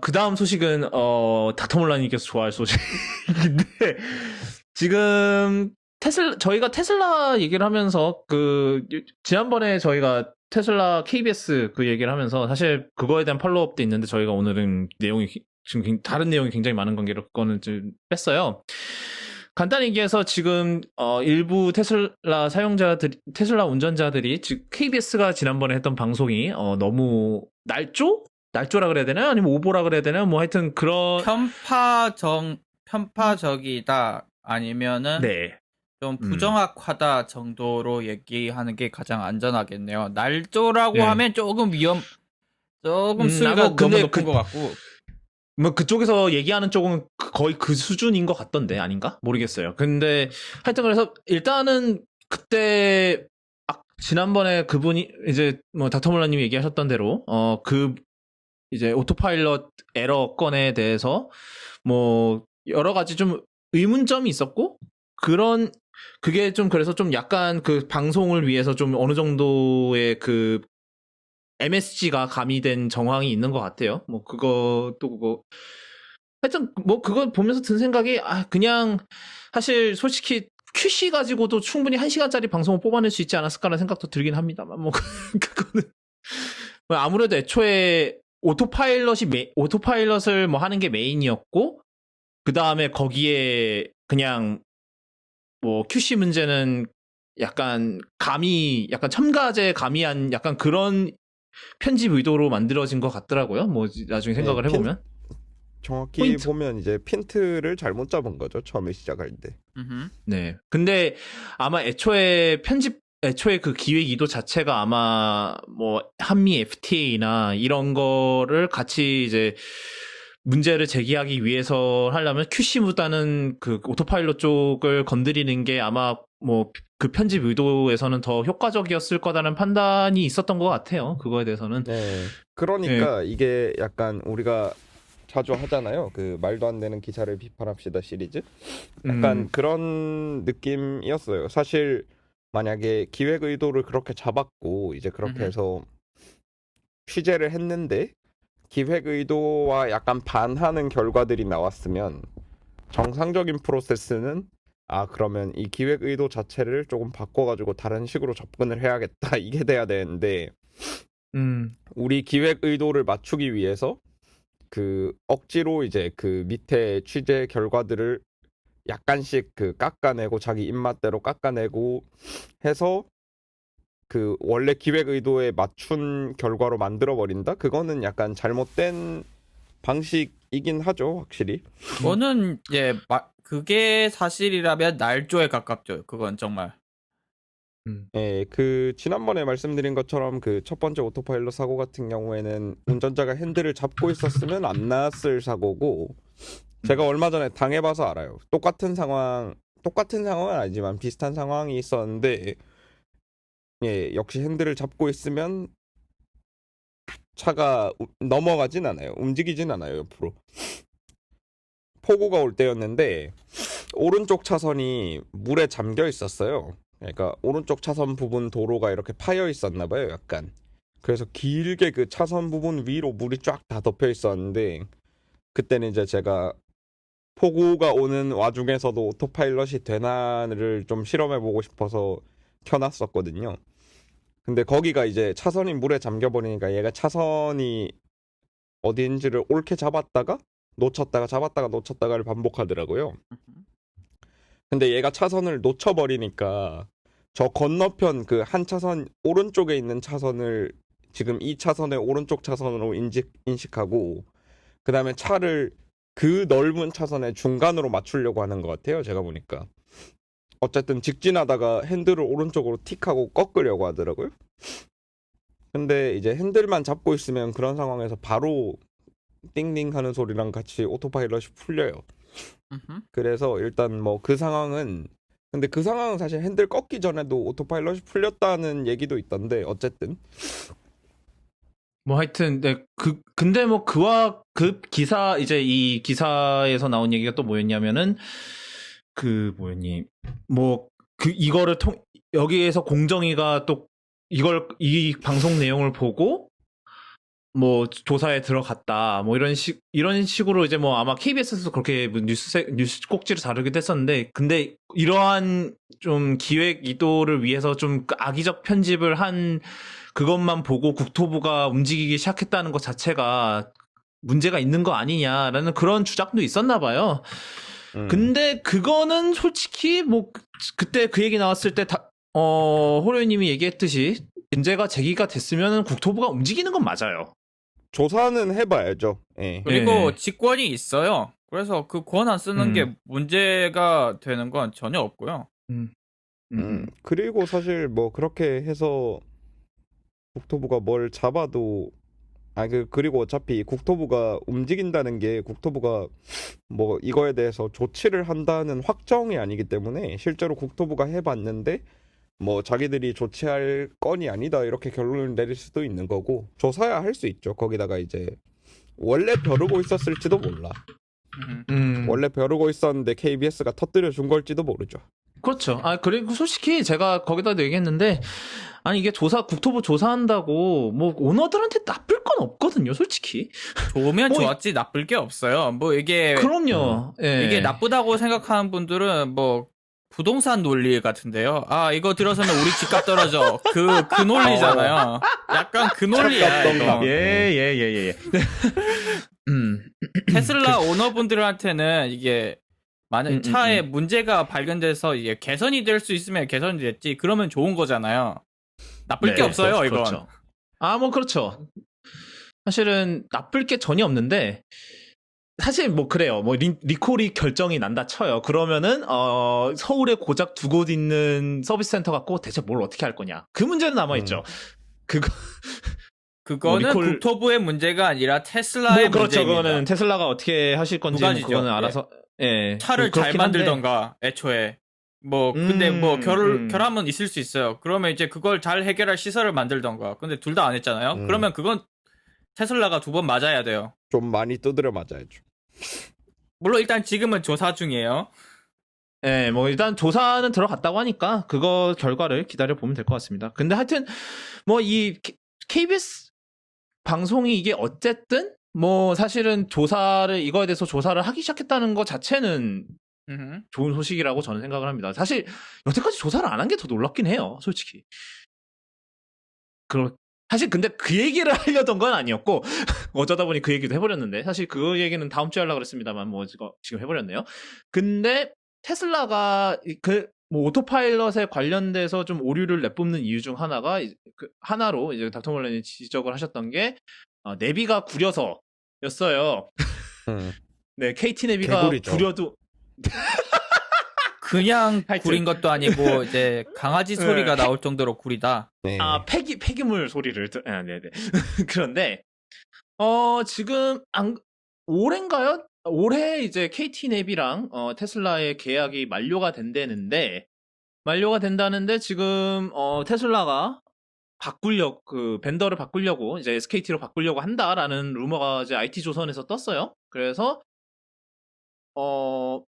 그 다음 소식은, 닥터몰라님께서 좋아할 소식인데, 지금, 저희가 테슬라 얘기를 하면서, 지난번에 저희가 테슬라 KBS 그 얘기를 하면서, 사실 그거에 대한 팔로우업도 있는데, 저희가 오늘은 지금 다른 내용이 굉장히 많은 관계로 그거는 좀 뺐어요. 간단히 얘기해서 지금, 일부 테슬라 운전자들이, 즉, KBS가 지난번에 했던 방송이, 너무 날조라 그래야 되나요? 아니면 오보라 그래야 되나요? 뭐 하여튼 그런 편파적이다 아니면은 네. 좀 부정확하다 정도로 얘기하는 게 가장 안전하겠네요. 날조라고 네. 하면 조금 수위가 너무 높은 것 같고. 뭐 그쪽에서 얘기하는 쪽은 거의 그 수준인 것 같던데 아닌가? 모르겠어요. 근데 하여튼 그래서 일단은 그때 지난번에 그분이 이제 뭐 닥터몰라님이 얘기하셨던 대로 이제 오토파일럿 에러 건에 대해서 뭐 여러 가지 좀 의문점이 있었고 그게 좀 그래서 좀 약간 그 방송을 위해서 좀 어느 정도의 그 MSG가 가미된 정황이 있는 것 같아요. 뭐 그거 하여튼 뭐 그거 보면서 든 생각이 그냥 사실 솔직히 QC 가지고도 충분히 1시간짜리 방송을 뽑아낼 수 있지 않았을까라는 생각도 들긴 합니다만 뭐 그거는 아무래도 애초에 오토파일럿을 뭐 하는 게 메인이었고 그 다음에 거기에 그냥 뭐 QC 문제는 약간 첨가제 가미한 약간 그런 편집 의도로 만들어진 것 같더라고요. 뭐 나중에 생각을 해보면 정확히 포인트. 보면 이제 핀트를 잘못 잡은 거죠. 처음에 시작할 때. 네. 근데 아마 애초에 그 기획 의도 자체가 아마 뭐 한미 FTA나 이런 거를 같이 이제 문제를 제기하기 위해서 하려면 QC보다는 그 오토파일럿 쪽을 건드리는 게 아마 뭐 그 편집 의도에서는 더 효과적이었을 거다라는 판단이 있었던 것 같아요. 그거에 대해서는. 네. 그러니까 이게 약간 우리가 자주 하잖아요. 그 말도 안 되는 기사를 비판합시다 시리즈. 약간 그런 느낌이었어요. 사실 만약에 기획 의도를 그렇게 잡았고 이제 그렇게 해서 취재를 했는데 기획 의도와 약간 반하는 결과들이 나왔으면 정상적인 프로세스는 그러면 이 기획 의도 자체를 조금 바꿔가지고 다른 식으로 접근을 해야겠다 이게 돼야 되는데 우리 기획 의도를 맞추기 위해서 그 억지로 이제 그 밑에 취재 결과들을 약간씩 그 깎아내고 자기 입맛대로 깎아내고 해서 그 원래 기획 의도에 맞춘 결과로 만들어 버린다? 그거는 약간 잘못된 방식이긴 하죠, 확실히. 저는 그게 사실이라면 날조에 가깝죠. 그건 정말. 예, 그 지난번에 말씀드린 것처럼 그 첫 번째 오토파일럿 사고 같은 경우에는 운전자가 핸들을 잡고 있었으면 안 났을 사고고 제가 얼마 전에 당해봐서 알아요. 똑같은 상황은 아니지만 비슷한 상황이 있었는데 예, 역시 핸들을 잡고 있으면 차가 넘어가진 않아요. 움직이진 않아요, 옆으로. 폭우가 올 때였는데 오른쪽 차선이 물에 잠겨 있었어요. 그러니까 오른쪽 차선 부분 도로가 이렇게 파여 있었나 봐요, 약간. 그래서 길게 그 차선 부분 위로 물이 쫙 다 덮여 있었는데 그때는 이제 제가 폭우가 오는 와중에서도 오토파일럿이 되나를 좀 실험해 보고 싶어서 켜놨었거든요. 근데 거기가 이제 차선이 물에 잠겨 버리니까 얘가 차선이 어디인지를 옳게 잡았다가 놓쳤다가 잡았다가 놓쳤다가를 반복하더라고요. 근데 얘가 차선을 놓쳐버리니까 저 건너편 그 한 차선 오른쪽에 있는 차선을 지금 이 차선의 오른쪽 차선으로 인식하고 그 다음에 차를 그 넓은 차선의 중간으로 맞추려고 하는 것 같아요. 제가 보니까. 어쨌든 직진하다가 핸들을 오른쪽으로 틱하고 꺾으려고 하더라고요. 근데 이제 핸들만 잡고 있으면 그런 상황에서 바로 띵띵 하는 소리랑 같이 오토파일럿이 풀려요. 그래서 일단 뭐 그 상황은 근데 그 상황은 사실 핸들 꺾기 전에도 오토파일럿이 풀렸다는 얘기도 있던데 어쨌든 뭐 하여튼 근데 뭐 그와 그 기사 이제 이 기사에서 나온 얘기가 또 뭐였냐면은 이거를 여기에서 공정위가 또 이 방송 내용을 보고 뭐 조사에 들어갔다 뭐 이런 식으로 이제 뭐 아마 KBS에서 그렇게 뭐 뉴스 꼭지를 다루기도 했었는데 근데 이러한 좀 기획 의도를 위해서 좀 악의적 편집을 한 그것만 보고 국토부가 움직이기 시작했다는 것 자체가 문제가 있는 거 아니냐라는 그런 주장도 있었나 봐요. 근데 그거는 솔직히 뭐 그때 그 얘기 나왔을 때 호로이님이 얘기했듯이 문제가 제기가 됐으면 국토부가 움직이는 건 맞아요. 조사는 해봐야죠. 예. 그리고 네. 직권이 있어요. 그래서 그 권한 쓰는 게 문제가 되는 건 전혀 없고요. 그리고 사실 뭐 그렇게 해서 국토부가 뭘 잡아도 그리고 어차피 국토부가 움직인다는 게 국토부가 뭐 이거에 대해서 조치를 한다는 확정이 아니기 때문에 실제로 국토부가 해봤는데 뭐 자기들이 조치할 건이 아니다 이렇게 결론을 내릴 수도 있는 거고 조사야 할 수 있죠. 거기다가 이제 원래 벼르고 있었을지도 몰라. 원래 벼르고 있었는데 KBS가 터뜨려 준 걸지도 모르죠. 그렇죠. 그리고 솔직히 제가 거기다도 얘기했는데, 아니, 이게 국토부 조사한다고, 뭐, 오너들한테 나쁠 건 없거든요, 솔직히. 좋으면 뭐, 좋았지 나쁠 게 없어요. 뭐 이게 그럼요. 예. 이게 나쁘다고 생각하는 분들은 뭐 부동산 논리 같은데요. 이거 들어서면 우리 집값 떨어져. 그 논리잖아요. 약간 그 논리야. 이거. 예. 테슬라 오너분들한테는 이게 만약 차에 문제가 발견돼서 이게 개선이 될 수 있으면 개선이 됐지. 그러면 좋은 거잖아요. 나쁠 게 없어요, 이건. 그렇죠. 뭐 그렇죠. 사실은 나쁠 게 전혀 없는데 사실 뭐 그래요. 뭐 리콜이 결정이 난다 쳐요. 그러면은 서울에 고작 두 곳 있는 서비스 센터 갖고 대체 뭘 어떻게 할 거냐. 그 문제는 남아 있죠. 그거는 뭐 국토부의 문제가 아니라 테슬라의 그렇죠. 문제입니다. 그거는 테슬라가 어떻게 하실 건지 그거는 알아서 차를 잘 만들던가 애초에 근데 결함은 있을 수 있어요. 그러면 이제 그걸 잘 해결할 시설을 만들던가. 근데 둘 다 안 했잖아요. 그러면 그건 테슬라가 2번 맞아야 돼요. 좀 많이 두드려 맞아야죠. 물론 일단 지금은 조사 중이에요. 네, 뭐 일단 조사는 들어갔다고 하니까 그거 결과를 기다려 보면 될 것 같습니다. 근데 하여튼 뭐 이 KBS 방송이 이게 어쨌든 뭐 사실은 이거에 대해서 조사를 하기 시작했다는 것 자체는 좋은 소식이라고 저는 생각을 합니다. 사실 여태까지 조사를 안 한 게 더 놀랍긴 해요, 솔직히. 사실 근데 그 얘기를 하려던 건 아니었고 어쩌다 보니 그 얘기도 해버렸는데 사실 그 얘기는 다음 주에 하려고 그랬습니다만 뭐 지금 해버렸네요. 근데 테슬라가 뭐 오토파일럿에 관련돼서 좀 오류를 내뿜는 이유 중 하나로 이제 닥터몰런이 지적을 하셨던 게 내비가 구려서였어요. 네, KT 내비가 개구리죠. 구려도 그냥 구린 것도 아니고 이제 강아지 소리가 나올 정도로 구리다. 네. 폐기물 소리를 네네. 그런데 지금 올해인가요? 올해 이제 KT 내비랑 테슬라의 계약이 만료가 된다는데 지금 테슬라가 벤더를 바꾸려고 이제 SKT로 바꾸려고 한다라는 루머가 이제 IT 조선에서 떴어요. 그래서 뭐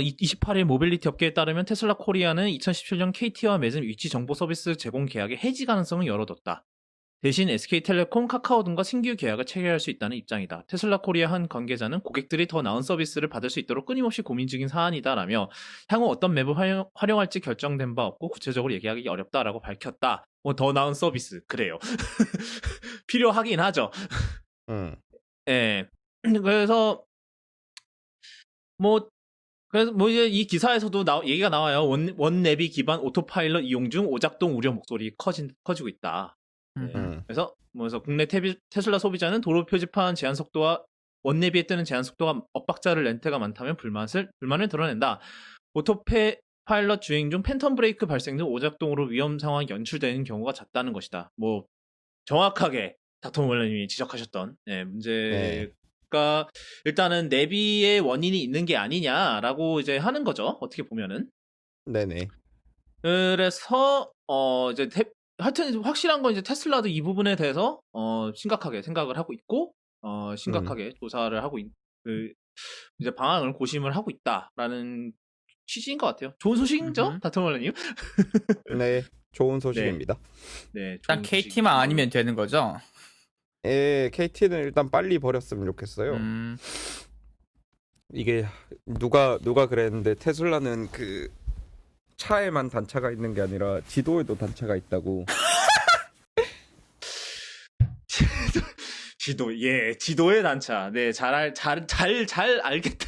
28일 모빌리티 업계에 따르면 테슬라 코리아는 2017년 KT와 맺은 위치 정보 서비스 제공 계약의 해지 가능성을 열어뒀다. 대신 SK텔레콤, 카카오 등과 신규 계약을 체결할 수 있다는 입장이다. 테슬라 코리아 한 관계자는 고객들이 더 나은 서비스를 받을 수 있도록 끊임없이 고민 중인 사안이다라며 향후 어떤 맵을 활용할지 결정된 바 없고 구체적으로 얘기하기 어렵다라고 밝혔다. 뭐 더 나은 서비스 그래요. 필요하긴 하죠. 예. 그래서 이제 이 기사에서도 얘기가 나와요. 원내비 기반 오토파일럿 이용 중 오작동 우려 목소리 커지고 있다. 그래서 국내 테슬라 소비자는 도로 표지판 제한 속도와 원내비에 뜨는 제한 속도가 엇박자를 렌트가 많다면 불만을 드러낸다. 오토파일럿 주행 중 팬텀 브레이크 발생 등 오작동으로 위험 상황이 연출되는 경우가 잦다는 것이다. 뭐 정확하게 닥터몰런님이 지적하셨던 문제가 일단은 내비의 원인이 있는 게 아니냐라고 이제 하는 거죠. 어떻게 보면은. 네네. 그래서 이제 하여튼 확실한 건 이제 테슬라도 이 부분에 대해서 심각하게 생각을 하고 있고 심각하게 조사를 하고 이제 방향을 고심을 하고 있다라는 취지인 것 같아요. 좋은 소식이죠, 닥터몰런님? 네, 좋은 소식입니다. 네, 일단 KT만 아니면 되는 거죠. KT는 일단 빨리 버렸으면 좋겠어요. 음. 이게 누가 그랬는데 테슬라는 그 차에만 단차가 있는 게 아니라 지도에도 단차가 있다고. 지도의 단차. 네, 잘 알겠다.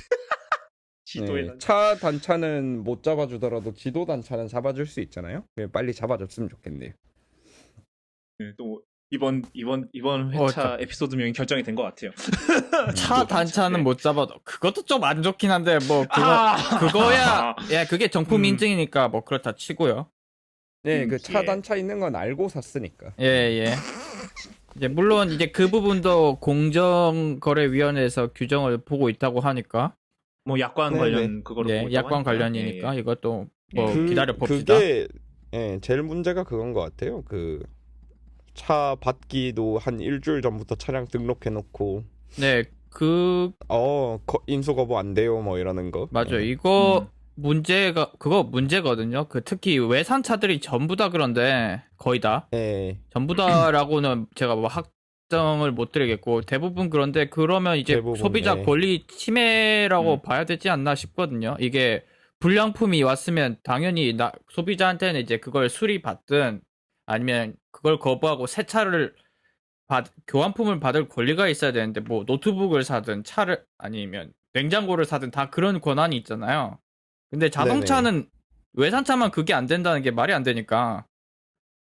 지도의 네, 단차. 차 단차는 못 잡아주더라도 지도 단차는 잡아줄 수 있잖아요. 빨리 잡아줬으면 좋겠네요. 네, 또 이번 회차 에피소드명이 결정이 된 것 같아요. 차 단차는 못 잡아도 그것도 좀 안 좋긴 한데 뭐 그거야 예 그게 정품 인증이니까 뭐 그렇다 치고요. 네, 그 차 예. 단차 있는 건 알고 샀으니까. 예. 이제 물론 이제 그 부분도 공정거래위원회에서 규정을 보고 있다고 하니까 뭐 약관 네네. 관련 그거로 보고 있다고 약관 하니까. 관련이니까 예. 이것도 뭐 그- 기다려 봅시다. 그게 제일 문제가 그건 것 같아요. 그 차 받기도 한 일주일 전부터 차량 등록해놓고 네, 인수 거부 안 돼요 뭐 이러는 거. 맞아요. 예. 이거 그거 문제거든요. 그 특히 외산차들이 전부 다 그런데 거의 다 예. 전부 다라고는 제가 뭐 확정을 못 드리겠고 대부분 그런데 그러면 이제 대부분, 소비자 네. 권리 침해라고 봐야 되지 않나 싶거든요. 이게 불량품이 왔으면 당연히 소비자한테는 이제 그걸 수리받든 아니면 그걸 거부하고 새 차를 교환품을 받을 권리가 있어야 되는데 뭐 노트북을 사든 차를 아니면 냉장고를 사든 다 그런 권한이 있잖아요. 근데 자동차는 외산차만 그게 안 된다는 게 말이 안 되니까.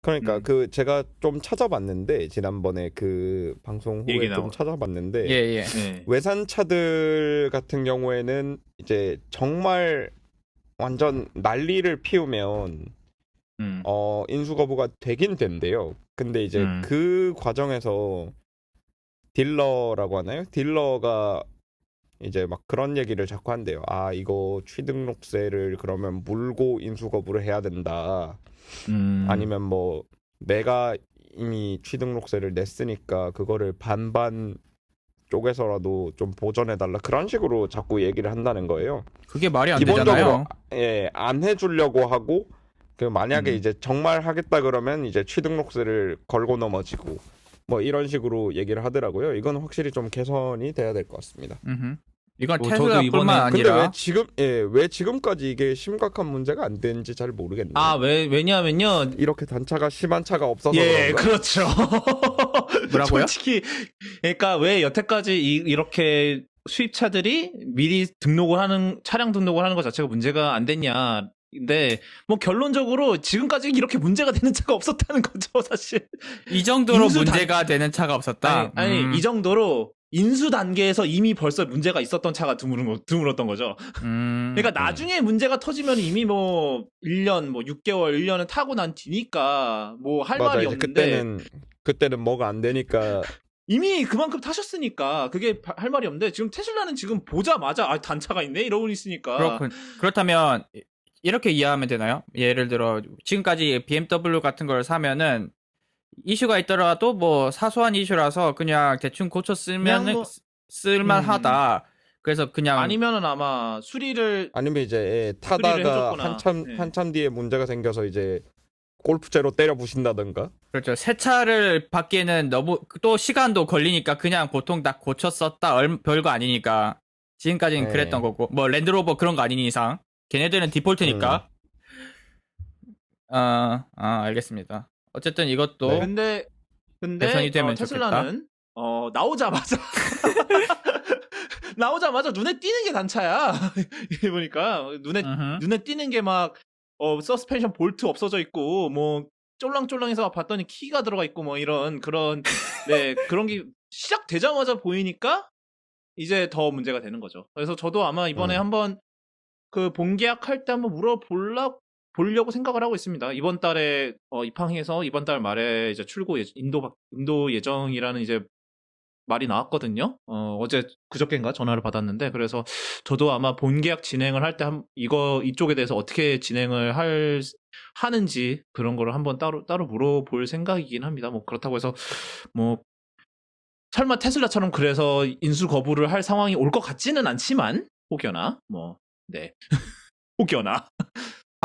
그러니까 그 제가 좀 찾아봤는데 지난번에 그 방송 후에 얘기 좀 나와. 찾아봤는데 예. 네. 외산차들 같은 경우에는 이제 정말 완전 난리를 피우면 인수 거부가 되긴 된대요. 근데 이제 그 과정에서 딜러라고 하나요? 딜러가 이제 막 그런 얘기를 자꾸 한대요. 아, 이거 취등록세를 그러면 물고 인수 거부를 해야 된다. 아니면 뭐 내가 이미 취등록세를 냈으니까 그거를 반반 쪽에서라도 좀 보전해달라. 그런 식으로 자꾸 얘기를 한다는 거예요. 그게 말이 안 기본적으로 되잖아요. 안 해주려고 하고 그 만약에 이제 정말 하겠다 그러면 이제 취등록세를 걸고 넘어지고 뭐 이런 식으로 얘기를 하더라고요. 이건 확실히 좀 개선이 돼야 될 것 같습니다. 이건 저도 테슬라뿐만 근데 아니라 왜 지금까지 이게 심각한 문제가 안 되는지 잘 모르겠네요. 왜냐면요. 이렇게 단차가 심한 차가 없어서 예, 그런가? 그렇죠. 뭐라고요? 솔직히 그러니까 왜 여태까지 이렇게 수입차들이 미리 차량 등록을 하는 것 자체가 문제가 안 됐냐. 근데 뭐 결론적으로 지금까지 이렇게 문제가 되는 차가 없었다는 거죠, 사실. 이 정도로 인수 문제가 되는 차가 없었다. 아니 이 정도로 인수 단계에서 이미 벌써 문제가 있었던 차가 드물었던 거죠. 그러니까 나중에 문제가 터지면 이미 뭐 1년, 뭐 6개월, 1년은 타고 난 뒤니까 뭐 할 맞아, 말이 이제 없는데 그때는 뭐가 안 되니까 이미 그만큼 타셨으니까 그게 할 말이 없는데 지금 테슬라는 지금 보자마자 단차가 있네 이러고 있으니까 그렇다면 이렇게 이해하면 되나요? 예를 들어 지금까지 BMW 같은 걸 사면은 이슈가 있더라도 뭐 사소한 이슈라서 그냥 대충 고쳐 쓰면 쓸만하다. 그래서 그냥 아니면은 아마 아니면 이제 타다가 해줬구나. 한참 뒤에 문제가 생겨서 이제 골프채로 때려 부신다던가. 그렇죠. 새 차를 받기에는 너무 또 시간도 걸리니까 그냥 보통 다 고쳐 썼다 별거 아니니까 지금까지는 그랬던 거고 뭐 랜드로버 그런 거 아닌 이상 걔네들은 디폴트니까. 알겠습니다. 어쨌든 이것도 근데 개선이 되면 테슬라는 나오자마자 눈에 띄는 게 단차야. 이게 보니까 눈에 띄는 게 막 서스펜션 볼트 없어져 있고 뭐 쫄랑쫄랑해서 봤더니 키가 들어가 있고 뭐 그런 게 시작되자마자 보이니까 이제 더 문제가 되는 거죠. 그래서 저도 아마 이번에 한번 그 본계약할 때 한번 보려고 생각을 하고 있습니다. 이번 달에 입항해서 이번 달 말에 이제 출고 인도 예정이라는 이제 말이 나왔거든요. 어제 그저께인가 전화를 받았는데 그래서 저도 아마 본계약 진행을 할 때 이쪽에 대해서 어떻게 진행을 하는지 그런 거를 한번 따로 물어볼 생각이긴 합니다. 뭐 그렇다고 해서 뭐 설마 테슬라처럼 그래서 인수 거부를 할 상황이 올 것 같지는 않지만 혹여나 혹여나